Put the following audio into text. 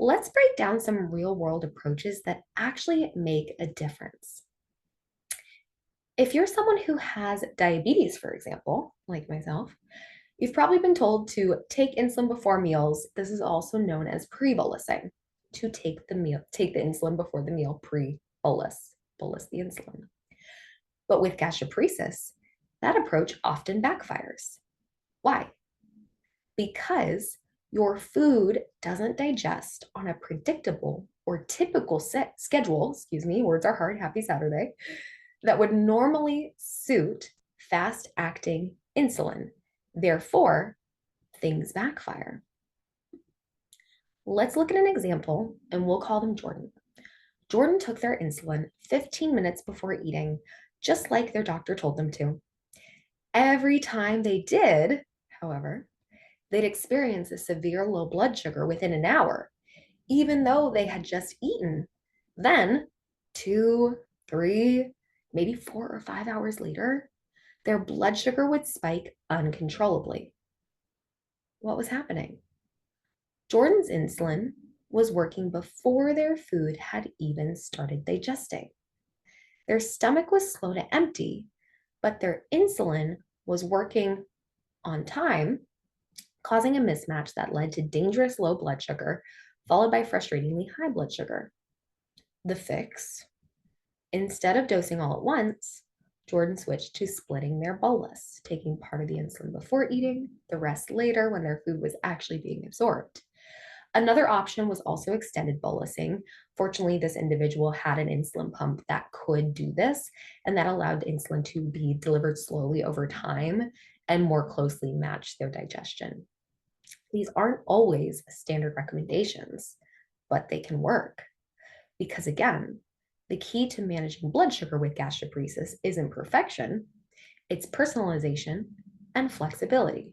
Let's break down some real world approaches that actually make a difference. If you're someone who has diabetes, for example, like myself, you've probably been told to take insulin before meals. This is also known as pre-bolusing, to take the insulin before the meal, bolus the insulin. But with gastroparesis, that approach often backfires. Why? Because your food doesn't digest on a predictable or typical schedule, words are hard, happy Saturday, that would normally suit fast acting insulin. Therefore, things backfire. Let's look at an example and we'll call them Jordan. Jordan took their insulin 15 minutes before eating, just like their doctor told them to. Every time they did, however, they'd experience a severe low blood sugar within an hour, even though they had just eaten. Then, 2, 3, maybe 4 or 5 hours later, their blood sugar would spike uncontrollably. What was happening? Jordan's insulin was working before their food had even started digesting. Their stomach was slow to empty, but their insulin was working on time, causing a mismatch that led to dangerous low blood sugar, followed by frustratingly high blood sugar. The fix: instead of dosing all at once, Jordan switched to splitting their bolus, taking part of the insulin before eating, the rest later when their food was actually being absorbed. Another option was also extended bolusing. Fortunately, this individual had an insulin pump that could do this, and that allowed the insulin to be delivered slowly over time and more closely match their digestion. These aren't always standard recommendations, but they can work. Because again, the key to managing blood sugar with gastroparesis isn't perfection, it's personalization and flexibility.